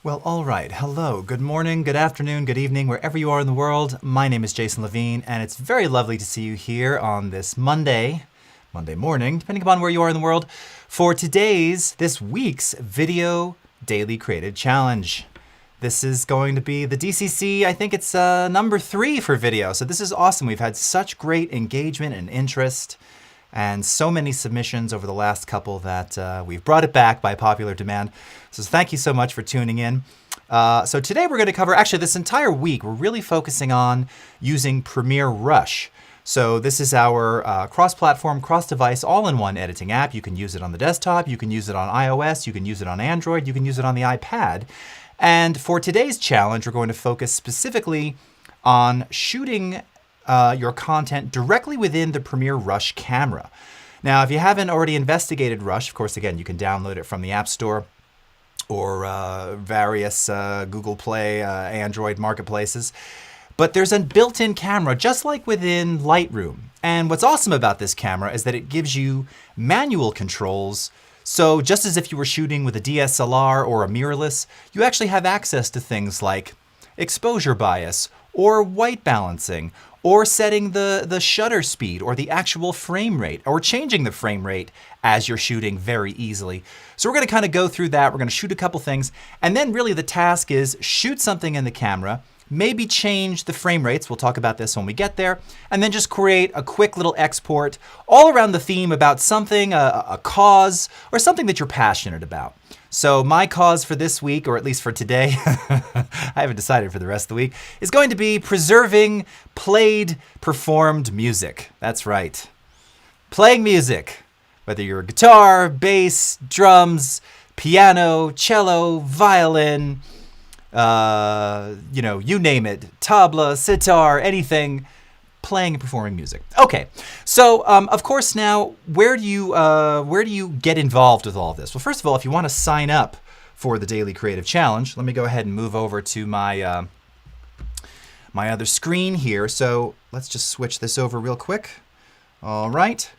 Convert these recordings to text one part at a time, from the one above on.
Well, all right. Hello. Good morning, good afternoon, good evening, wherever you are in the world. My name is Jason Levine, and it's very lovely to see you here on this Monday morning, depending upon where you are in the world, for this week's Video Daily Creative Challenge. This is going to be the DCC, I think it's number 3 for video. So this is awesome. We've had such great engagement and interest and so many submissions over the last couple that we've brought it back by popular demand. So thank you so much for tuning in. So today we're going to cover, actually this entire week, we're really focusing on using Premiere Rush. So this is our cross-platform, cross-device, all-in-one editing app. You can use it on the desktop, you can use it on iOS, you can use it on Android, you can use it on the iPad. And for today's challenge, we're going to focus specifically on shooting your content directly within the Premiere Rush camera. Now, if you haven't already investigated Rush, of course, again, you can download it from the App Store or various Google Play, Android marketplaces. But there's a built-in camera, just like within Lightroom. And what's awesome about this camera is that it gives you manual controls. So just as if you were shooting with a DSLR or a mirrorless, you actually have access to things like exposure bias or white balancing, or setting the shutter speed or the actual frame rate, or changing the frame rate as you're shooting very easily. So we're going to kind of go through that. We're going to shoot a couple things, and then really the task is shoot something in the camera, maybe change the frame rates. We'll talk about this when we get there, and then just create a quick little export all around the theme about something, a cause, or something that you're passionate about. So my cause for this week, or at least for today, I haven't decided for the rest of the week, is going to be preserving played, performed music. That's right. Playing music, whether you're guitar, bass, drums, piano, cello, violin, you name it, tabla, sitar, anything, playing and performing music. Okay, so of course now, where do you get involved with all this? Well, first of all, if you want to sign up for the Daily Creative Challenge, let me go ahead and move over to my my other screen here. So let's just switch this over real quick. All right,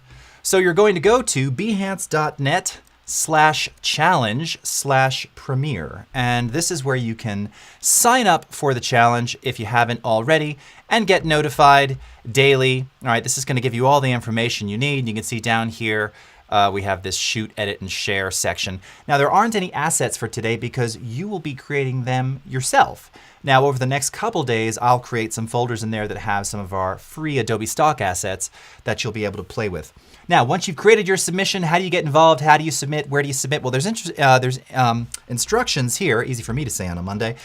so you're going to go to behance.net/challenge/premiere. And this is where you can sign up for the challenge if you haven't already and get notified daily. All right, this is going to give you all the information you need. You can see down here, we have this shoot, edit, and share section. Now, there aren't any assets for today because you will be creating them yourself. Now, over the next couple days, I'll create some folders in there that have some of our free Adobe stock assets that you'll be able to play with. Now, once you've created your submission, how do you get involved? How do you submit? Where do you submit? Well, there's instructions here, easy for me to say on a Monday.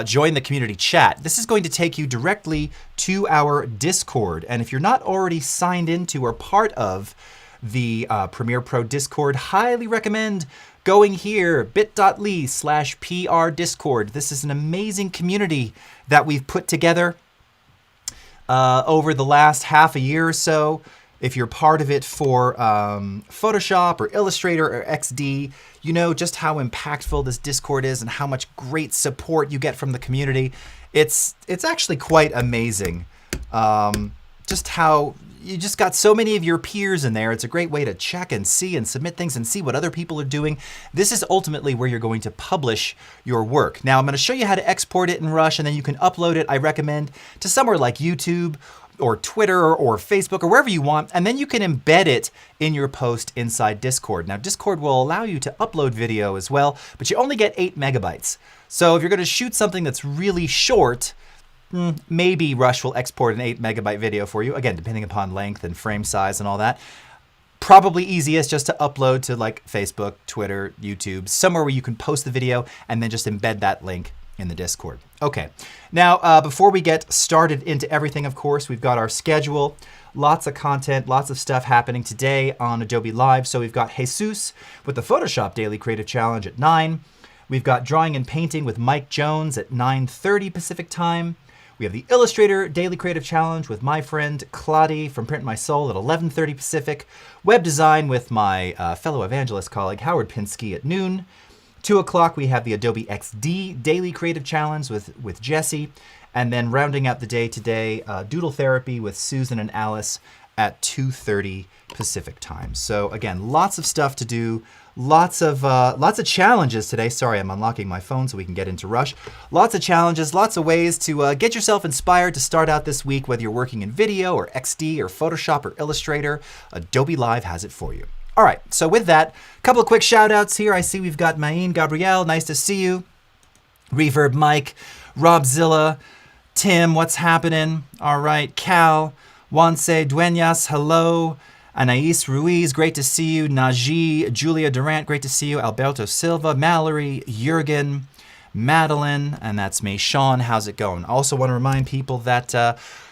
Join the community chat. This is going to take you directly to our Discord. And if you're not already signed into or part of the Premiere Pro Discord, highly recommend going here, bit.ly/PR Discord. This is an amazing community that we've put together over the last half a year or so. If you're part of it for Photoshop or Illustrator or XD, you know just how impactful this Discord is and how much great support you get from the community. It's actually quite amazing. Just how you just got so many of your peers in there. It's a great way to check and see and submit things and see what other people are doing. This is ultimately where you're going to publish your work. Now, I'm going to show you how to export it in Rush, and then you can upload it, I recommend, to somewhere like YouTube or Twitter or Facebook or wherever you want, and then you can embed it in your post inside Discord. Now, Discord will allow you to upload video as well, but you only get 8 megabytes. So if you're going to shoot something that's really short, maybe Rush will export an 8 megabyte video for you, again, depending upon length and frame size and all that. Probably easiest just to upload to like Facebook, Twitter, YouTube, somewhere where you can post the video and then just embed that link in the Discord. Okay, now before we get started into everything, of course, we've got our schedule, lots of content, lots of stuff happening today on Adobe Live. So we've got Jesus with the Photoshop Daily Creative Challenge at 9. We've got Drawing and Painting with Mike Jones at 9:30 Pacific Time. We have the Illustrator Daily Creative Challenge with my friend Claudia from Print My Soul at 11:30 Pacific. Web Design with my fellow evangelist colleague Howard Pinsky at noon. 2 o'clock, we have the Adobe XD Daily Creative Challenge with Jesse. And then rounding out the day today, Doodle Therapy with Susan and Alice at 2:30 Pacific time. So again, lots of stuff to do, lots of challenges today. Sorry, I'm unlocking my phone so we can get into Rush. Lots of challenges, lots of ways to get yourself inspired to start out this week, whether you're working in video or XD or Photoshop or Illustrator. Adobe Live has it for you. All right, so with that, a couple of quick shout outs here. I see we've got Maine Gabrielle, nice to see you. Reverb Mike, Robzilla, Tim, what's happening? All right, Cal, Juanse Dueñas, hello. Anais Ruiz, great to see you. Najee, Julia Durant, great to see you. Alberto Silva, Mallory, Jurgen, Madeline, and that's me. Sean, how's it going? I also want to remind people that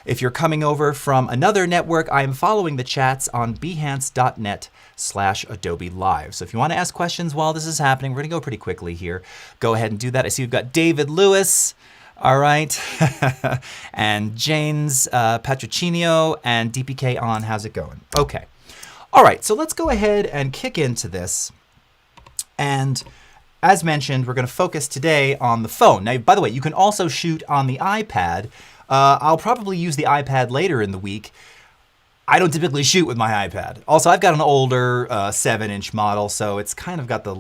if you're coming over from another network, I am following the chats on behance.net/Adobe Live. So if you want to ask questions while this is happening, we're going to go pretty quickly here. Go ahead and do that. I see we've got David Lewis. All right. And James Patrocinio and DPK on. How's it going? Okay. All right. So let's go ahead and kick into this. And as mentioned, we're going to focus today on the phone. Now, by the way, you can also shoot on the iPad. I'll probably use the iPad later in the week. I don't typically shoot with my iPad. Also, I've got an older 7-inch model, so it's kind of got the,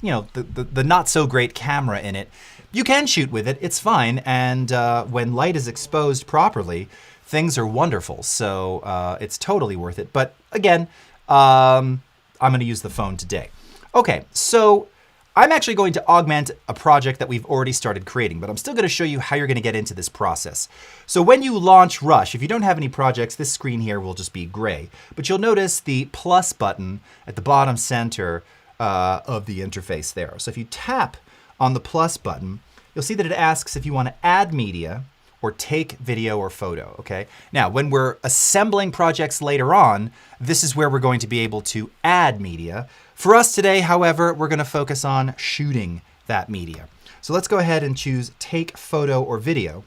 the not so great camera in it. You can shoot with it, it's fine, and when light is exposed properly, things are wonderful, so it's totally worth it. But again, I'm going to use the phone today. Okay, so I'm actually going to augment a project that we've already started creating, but I'm still going to show you how you're going to get into this process. So when you launch Rush, if you don't have any projects, this screen here will just be gray, but you'll notice the plus button at the bottom center of the interface there. So if you tap on the plus button, you'll see that it asks if you want to add media or take video or photo, okay? Now, when we're assembling projects later on, this is where we're going to be able to add media. For us today, however, we're going to focus on shooting that media. So let's go ahead and choose take photo or video,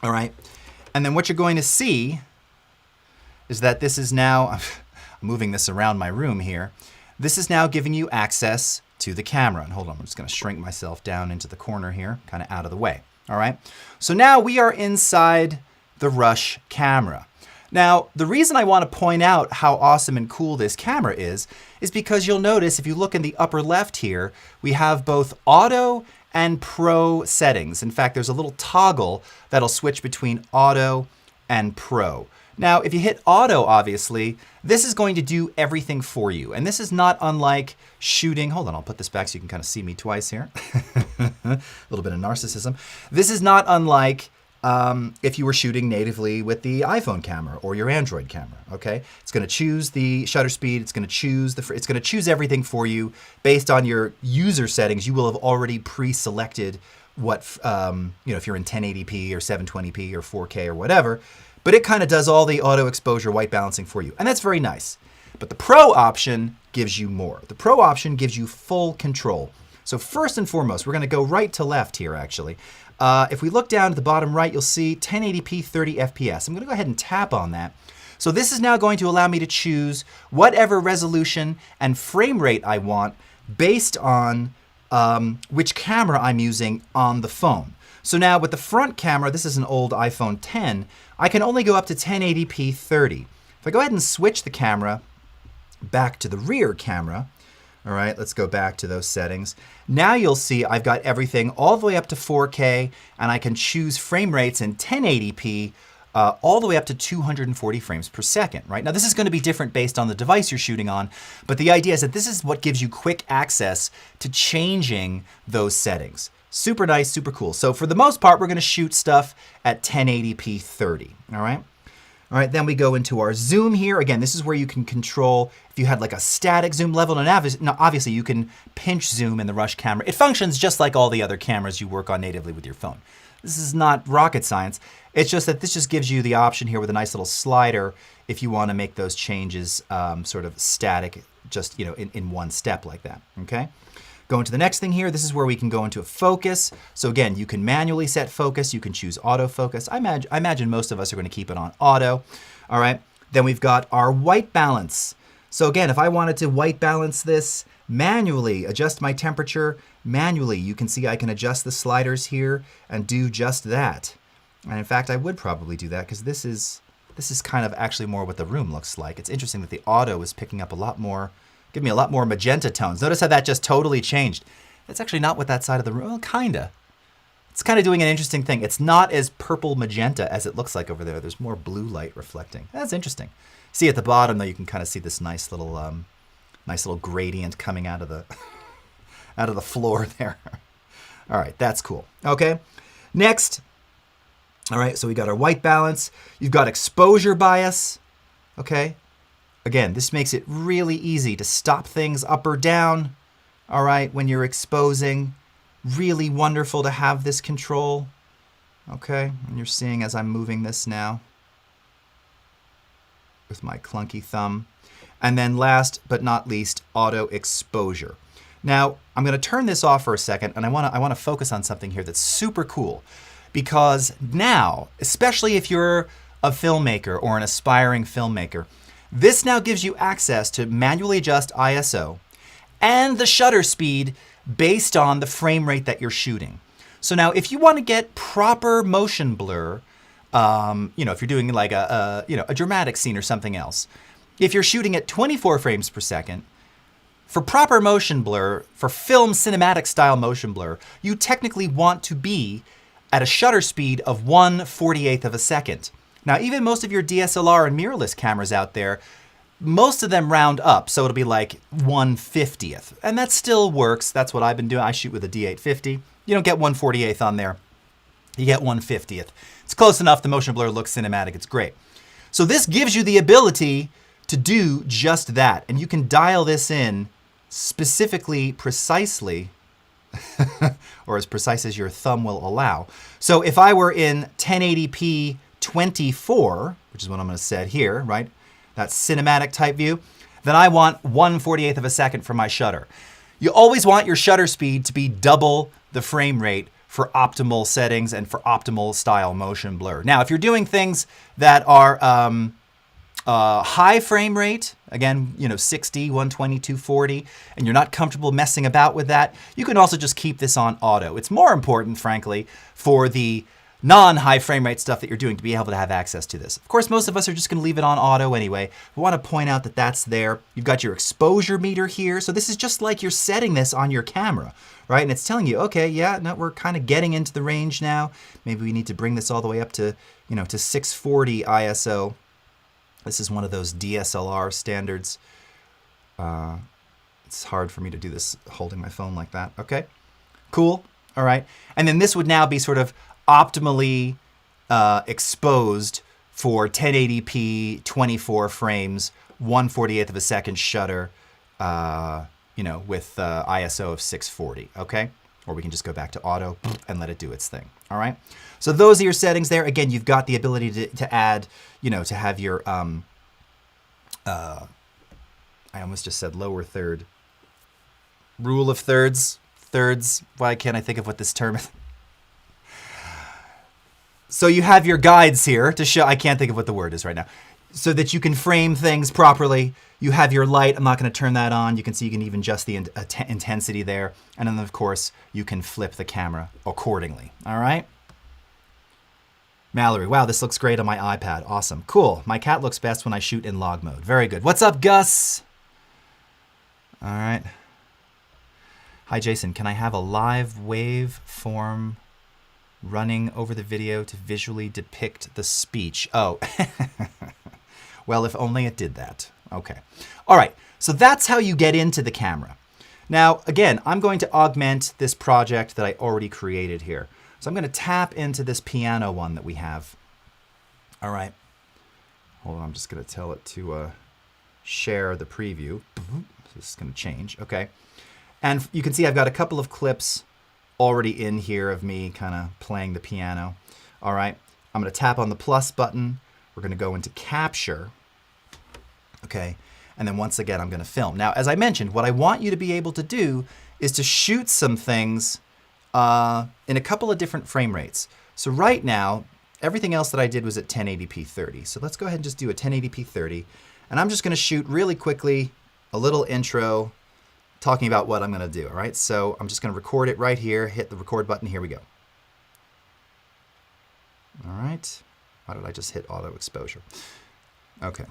all right? And then what you're going to see is that this is now, I'm moving this around my room here, this is now giving you access to the camera. And hold on, I'm just going to shrink myself down into the corner here, kind of out of the way. All right. So now we are inside the Rush camera. Now, the reason I want to point out how awesome and cool this camera is because you'll notice if you look in the upper left here, we have both auto and pro settings. In fact, there's a little toggle that'll switch between auto and pro. Now, if you hit auto, obviously, this is going to do everything for you. And this is not unlike shooting. Hold on, I'll put this back so you can kind of see me twice here. A little bit of narcissism. This is not unlike if you were shooting natively with the iPhone camera or your Android camera, okay? It's going to choose the shutter speed. It's going to choose it's going to choose everything for you based on your user settings. You will have already pre-selected what, if you're in 1080p or 720p or 4K or whatever. But it kind of does all the auto exposure white balancing for you. And that's very nice. But the Pro option gives you more. The Pro option gives you full control. So first and foremost, we're going to go right to left here, actually. If we look down at the bottom right, you'll see 1080p 30 FPS. I'm going to go ahead and tap on that. So this is now going to allow me to choose whatever resolution and frame rate I want based on which camera I'm using on the phone. So now with the front camera, this is an old iPhone 10, I can only go up to 1080p 30. If I go ahead and switch the camera back to the rear camera, all right, let's go back to those settings. Now you'll see I've got everything all the way up to 4K, and I can choose frame rates in 1080p all the way up to 240 frames per second, right? Now this is going to be different based on the device you're shooting on, but the idea is that this is what gives you quick access to changing those settings. Super nice, super cool. So for the most part, we're going to shoot stuff at 1080p 30, all right? All right, then we go into our zoom here. Again, this is where you can control if you had like a static zoom level, and obviously you can pinch zoom in the Rush camera. It functions just like all the other cameras you work on natively with your phone. This is not rocket science. It's just that this just gives you the option here with a nice little slider if you want to make those changes sort of static, just in one step like that, okay? Going to the next thing here, this is where we can go into a focus. So again, you can manually set focus. You can choose autofocus. I imagine most of us are going to keep it on auto. All right. Then we've got our white balance. So again, if I wanted to white balance this manually, adjust my temperature manually, you can see I can adjust the sliders here and do just that. And in fact, I would probably do that because this is This is kind of actually more what the room looks like. It's interesting that the auto is picking up a lot more, giving me a lot more magenta tones. Notice how that just totally changed. That's actually not what that side of the room, well, kinda. It's kind of doing an interesting thing. It's not as purple magenta as it looks like over there. There's more blue light reflecting. That's interesting. See at the bottom though, you can kind of see this nice little gradient coming out of the out of the floor there. All right, that's cool. Okay, next. All right, so we got our white balance. You've got exposure bias. Okay, again, this makes it really easy to stop things up or down. All right, when you're exposing. Really wonderful to have this control. Okay, and you're seeing as I'm moving this now with my clunky thumb. And then last but not least, auto exposure. Now, I'm going to turn this off for a second, and I want to focus on something here that's super cool. Because now, especially if you're a filmmaker or an aspiring filmmaker, this now gives you access to manually adjust ISO and the shutter speed based on the frame rate that you're shooting. So now if you want to get proper motion blur, if you're doing like a dramatic scene or something else, if you're shooting at 24 frames per second, for proper motion blur, for film cinematic style motion blur, you technically want to be at a shutter speed of 1/48th of a second. Now, even most of your DSLR and mirrorless cameras out there, most of them round up, so it'll be like 1/50th. And that still works. That's what I've been doing. I shoot with a D850. You don't get 1/48th on there. You get 1/50th. It's close enough. The motion blur looks cinematic. It's great. So this gives you the ability to do just that. And you can dial this in specifically, precisely, or as precise as your thumb will allow. So if I were in 1080p 24, which is what I'm going to set here, right? That cinematic type view, then I want 1/48th of a second for my shutter. You always want your shutter speed to be double the frame rate for optimal settings and for optimal style motion blur. Now, if you're doing things that are high frame rate, again, 60, 120, 240, and you're not comfortable messing about with that, you can also just keep this on auto. It's more important, frankly, for the non-high frame rate stuff that you're doing to be able to have access to this. Of course, most of us are just going to leave it on auto anyway. We want to point out that that's there. You've got your exposure meter here. So this is just like you're setting this on your camera, right? And it's telling you, okay, yeah, no, we're kind of getting into the range now. Maybe we need to bring this all the way up to, to 640 ISO. This is one of those DSLR standards. It's hard for me to do this holding my phone like that. Okay, cool. All right. And then this would now be sort of optimally exposed for 1080p 24 frames, 1/48th of a second shutter, with ISO of 640, okay? Or we can just go back to auto and let it do its thing, all right? So those are your settings there. Again, you've got the ability to add, to have your, I almost just said lower third. Rule of thirds, why can't I think of what this term is? So you have your guides here to show, I can't think of what the word is right now, so that you can frame things properly. You have your light. I'm not going to turn that on. You can see you can even adjust the intensity there. And then, of course, you can flip the camera accordingly. All right? Mallory, wow, this looks great on my iPad. Awesome. Cool. My cat looks best when I shoot in log mode. Very good. What's up, Gus? All right. Hi, Jason. Can I have a live wave form running over the video to visually depict the speech? Oh, well, if only it did that. Okay. All right. So that's how you get into the camera. Now, again, I'm going to augment this project that I already created here. So I'm going to tap into this piano one that we have. All right. Hold on. I'm just going to tell it to share the preview. This is going to change. Okay. And you can see I've got a couple of clips already in here of me kind of playing the piano. All right. I'm going to tap on the plus button. We're going to go into capture. Okay. And then once again, I'm going to film. Now, as I mentioned, what I want you to be able to do is to shoot some things in a couple of different frame rates. So right now, everything else that I did was at 1080p 30. So let's go ahead and just do a 1080p 30. And I'm just going to shoot really quickly a little intro talking about what I'm going to do. All right. So I'm just going to record it right here. Hit the record button. Here we go. All right. Why did I just hit auto exposure? Okay.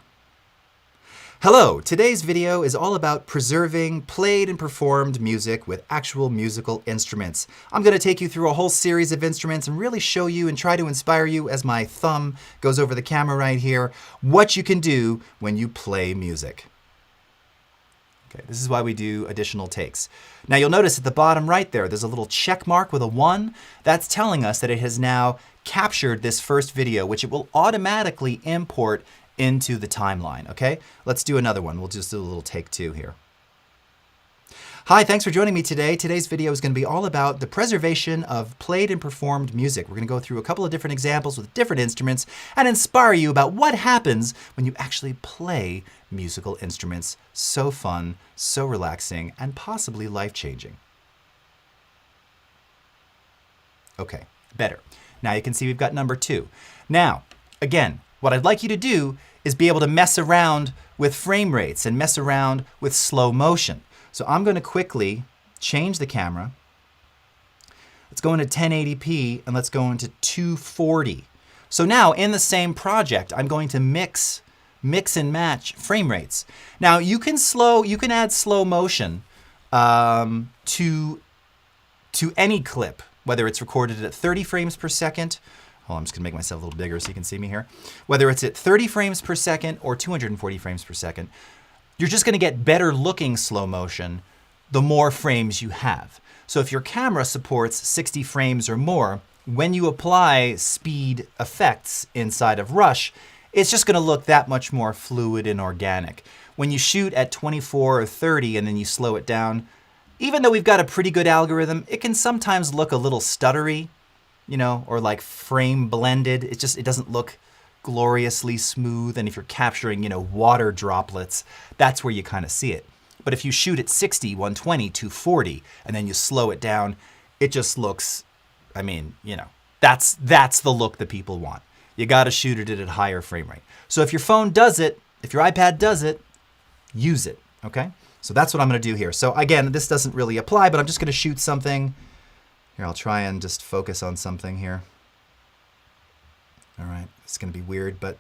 Hello, today's video is all about preserving played and performed music with actual musical instruments. I'm going to take you through a whole series of instruments and really show you and try to inspire you as my thumb goes over the camera right here, what you can do when you play music. Okay, this is why we do additional takes. Now you'll notice at the bottom right there's a little check mark with a 1. That's telling us that it has now captured this first video, which it will automatically import into the timeline, okay? Let's do another one. We'll just do a little take 2 here. Hi, thanks for joining me today. Today's video is going to be all about the preservation of played and performed music. We're going to go through a couple of different examples with different instruments and inspire you about what happens when you actually play musical instruments. So fun, so relaxing, and possibly life-changing. Okay, better. Now you can see we've got number 2. Now, again, what I'd like you to do is be able to mess around with frame rates and mess around with slow motion. So I'm going to quickly change the camera. Let's go into 1080p and let's go into 240. So now in the same project, I'm going to mix and match frame rates. Now you can add slow motion to any clip, whether it's recorded at 30 frames per second. Oh, I'm just going to make myself a little bigger so you can see me here. Whether it's at 30 frames per second or 240 frames per second, you're just going to get better looking slow motion the more frames you have. So if your camera supports 60 frames or more, when you apply speed effects inside of Rush, it's just going to look that much more fluid and organic. When you shoot at 24 or 30 and then you slow it down, even though we've got a pretty good algorithm, it can sometimes look a little stuttery, you know, or like frame blended. It doesn't look gloriously smooth. And if you're capturing, you know, water droplets, that's where you kind of see it. But if you shoot at 60, 120, 240, and then you slow it down, it just looks, I mean, you know, that's the look that people want. You got to shoot it at a higher frame rate. So if your phone does it, if your iPad does it, use it, okay? So that's what I'm going to do here. So again, this doesn't really apply, but I'm just going to shoot something. Here, I'll try and just focus on something here. All right, it's going to be weird, but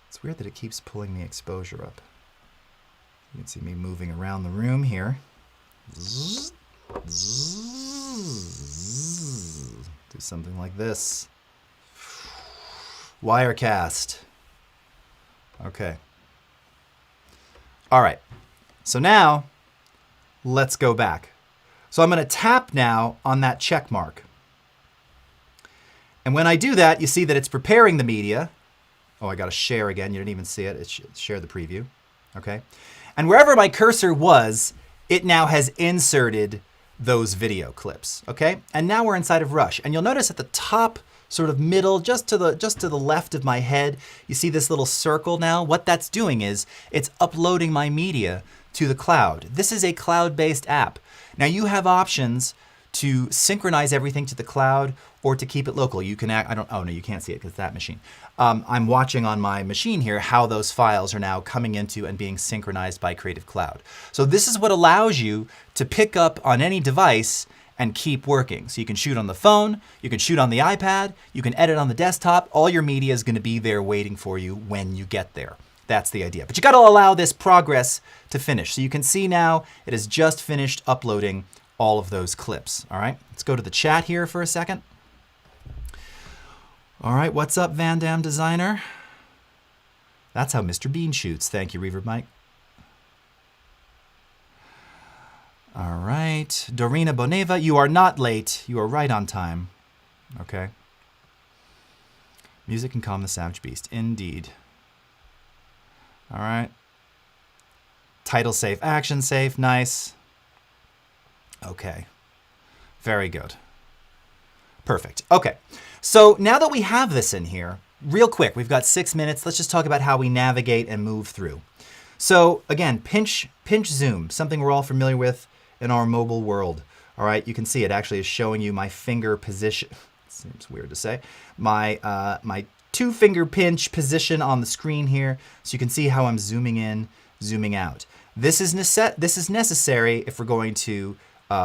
it's weird that it keeps pulling the exposure up. You can see me moving around the room here. Zzz, zzz. Do something like this. Wirecast. Okay. All right, so now let's go back. So I'm going to tap now on that check mark. And when I do that, you see that it's preparing the media. Oh, I got to share again. You didn't even see it. It's share the preview. Okay. And wherever my cursor was, it now has inserted those video clips. Okay. And now we're inside of Rush. And you'll notice at the top, sort of middle, just to the left of my head, you see this little circle now. What that's doing is it's uploading my media to the cloud. This is a cloud-based app. Now you have options to synchronize everything to the cloud or to keep it local. You can oh no, you can't see it because it's that machine. I'm watching on my machine here how those files are now coming into and being synchronized by Creative Cloud. So this is what allows you to pick up on any device and keep working. So you can shoot on the phone, you can shoot on the iPad, you can edit on the desktop. All your media is going to be there waiting for you when you get there. That's the idea. But you got to allow this progress to finish. So you can see now it has just finished uploading all of those clips. All right, let's go to the chat here for a second. All right, what's up, Van Damme Designer? That's how Mr. Bean shoots. Thank you, Reverb Mike. All right, Dorina Boneva, you are not late. You are right on time. Okay. Music can calm the savage beast. Indeed. All right. Title safe, action safe, nice. Okay. Very good. Perfect. Okay. So now that we have this in here, real quick, we've got 6 minutes. Let's just talk about how we navigate and move through. So again, pinch zoom, something we're all familiar with in our mobile world. All right, you can see it actually is showing you my finger position. Seems weird to say. My 2-finger pinch position on the screen here, so you can see how I'm zooming in, zooming out. This is necessary if we're going to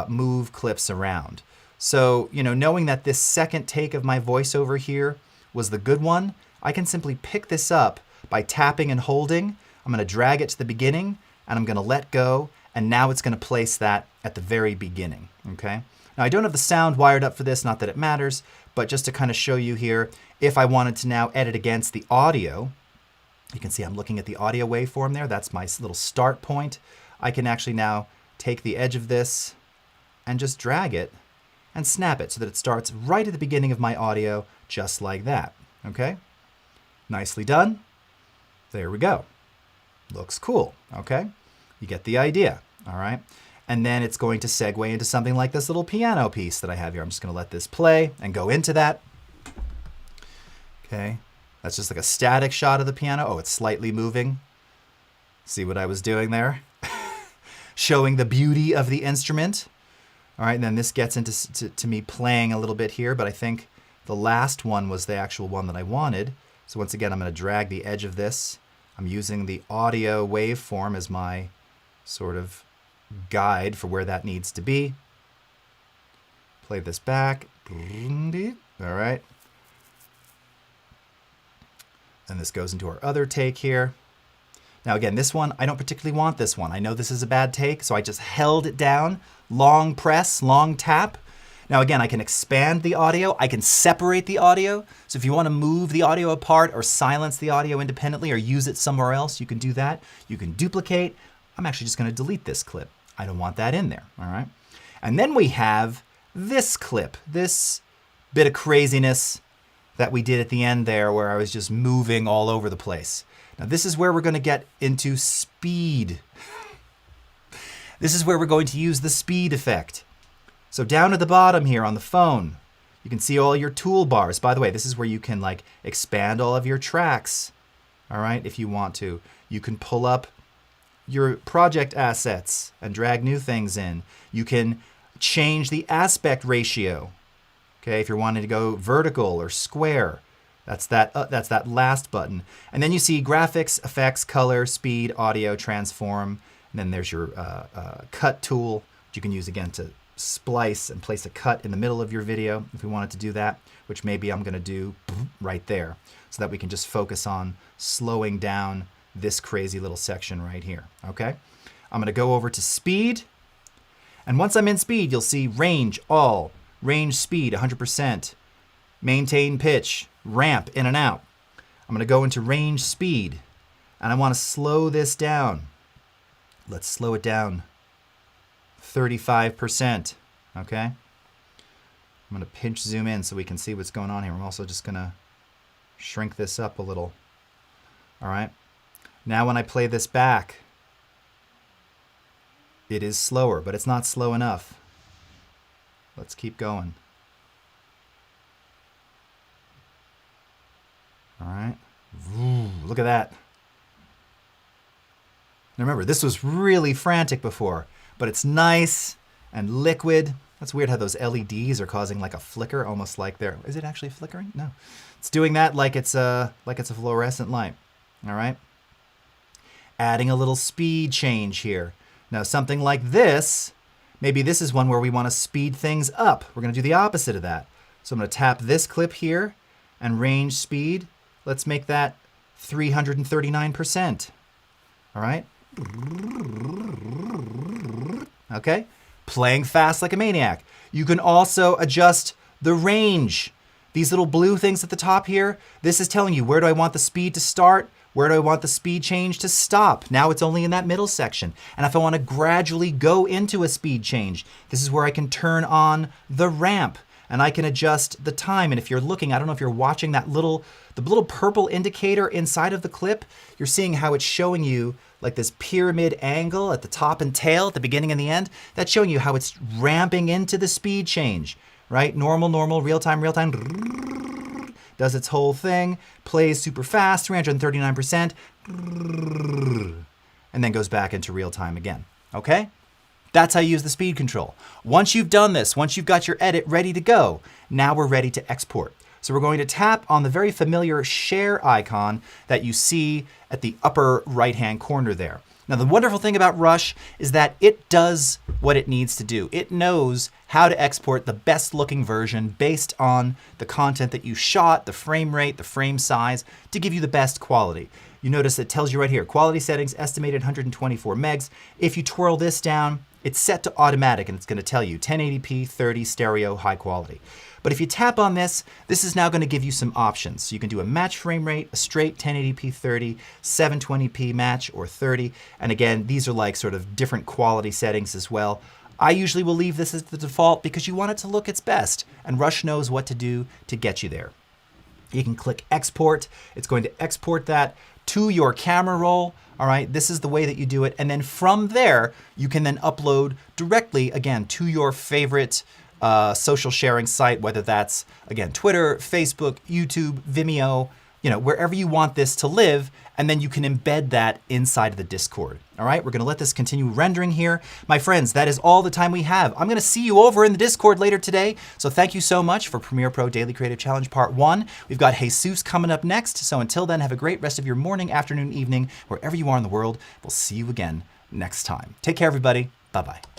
move clips around. So, you know, knowing that this second take of my voiceover here was the good one, I can simply pick this up by tapping and holding. I'm going to drag it to the beginning, and I'm going to let go, and now it's going to place that at the very beginning, okay? Now, I don't have the sound wired up for this, not that it matters, but just to kind of show you here, if I wanted to now edit against the audio, you can see I'm looking at the audio waveform there. That's my little start point. I can actually now take the edge of this and just drag it and snap it so that it starts right at the beginning of my audio, just like that, okay? Nicely done. There we go. Looks cool, okay? You get the idea, all right? And then it's going to segue into something like this little piano piece that I have here. I'm just gonna let this play and go into that. Okay, that's just like a static shot of the piano. Oh, it's slightly moving. See what I was doing there? Showing the beauty of the instrument. All right, and then this gets into me playing a little bit here, but I think the last one was the actual one that I wanted. So once again, I'm gonna drag the edge of this. I'm using the audio waveform as my sort of guide for where that needs to be. Play this back. All right. And this goes into our other take here. Now again, this one, I don't particularly want this one. I know this is a bad take, so I just held it down. Long press, long tap. Now again, I can expand the audio. I can separate the audio. So if you want to move the audio apart or silence the audio independently or use it somewhere else, you can do that. You can duplicate. I'm actually just going to delete this clip. I don't want that in there, all right? And then we have this clip, this bit of craziness that we did at the end there where I was just moving all over the place. Now this is where we're going to get into speed. This is where we're going to use the speed effect. So down at the bottom here on the phone, you can see all your toolbars. By the way, this is where you can like expand all of your tracks, all right, if you want to. You can pull up your project assets and drag new things in. You can change the aspect ratio. Okay, if you're wanting to go vertical or square, that's that last button. And then you see graphics, effects, color, speed, audio, transform. And then there's your cut tool, which you can use again to splice and place a cut in the middle of your video if we wanted to do that, which maybe I'm going to do right there so that we can just focus on slowing down this crazy little section right here, okay? I'm going to go over to speed, and once I'm in speed, you'll see range, all, range speed, 100%, maintain pitch, ramp, in and out. I'm going to go into range speed, and I want to slow this down. Let's slow it down 35%, okay? I'm going to pinch zoom in so we can see what's going on here. I'm also just going to shrink this up a little, all right? Now when I play this back, it is slower, but it's not slow enough. Let's keep going. All right. Ooh, look at that. Now remember, this was really frantic before, but it's nice and liquid. That's weird how those LEDs are causing like a flicker, almost like they're, is it actually flickering? No. It's doing that like it's a fluorescent light. All right. Adding a little speed change here. Now something like this, maybe this is one where we want to speed things up. We're going to do the opposite of that. So I'm going to tap this clip here and range speed. Let's make that 339%. All right. Okay. Playing fast like a maniac. You can also adjust the range. These little blue things at the top here, this is telling you where do I want the speed to start, where do I want the speed change to stop. Now it's only in that middle section. And if I want to gradually go into a speed change, this is where I can turn on the ramp and I can adjust the time. And if you're looking, I don't know if you're watching that the little purple indicator inside of the clip, you're seeing how it's showing you like this pyramid angle at the top and tail at the beginning and the end. That's showing you how it's ramping into the speed change, right? Normal, normal, real time, does its whole thing, plays super fast, 339%, and then goes back into real time again, okay? That's how you use the speed control. Once you've done this, once you've got your edit ready to go, now we're ready to export. So we're going to tap on the very familiar share icon that you see at the upper right-hand corner there. Now, the wonderful thing about Rush is that it does what it needs to do. It knows how to export the best looking version based on the content that you shot, the frame rate, the frame size, to give you the best quality. You notice it tells you right here, quality settings, estimated 124 megs. If you twirl this down, it's set to automatic and it's going to tell you 1080p, 30, stereo, high quality. But if you tap on this, this is now going to give you some options. So you can do a match frame rate, a straight 1080p 30, 720p match or 30. And again, these are like sort of different quality settings as well. I usually will leave this as the default because you want it to look its best, and Rush knows what to do to get you there. You can click export. It's going to export that to your camera roll. All right, this is the way that you do it. And then from there, you can then upload directly, again, to your favorite social sharing site, whether that's, again, Twitter, Facebook, YouTube, Vimeo, wherever you want this to live, and then you can embed that inside of the Discord. All right, we're gonna let this continue rendering here. My friends, that is all the time we have. I'm gonna see you over in the Discord later today, so thank you so much for Premiere Pro Daily Creative Challenge Part 1. We've got Jesus coming up next, so until then, have a great rest of your morning, afternoon, evening, wherever you are in the world. We'll see you again next time. Take care, everybody. Bye-bye.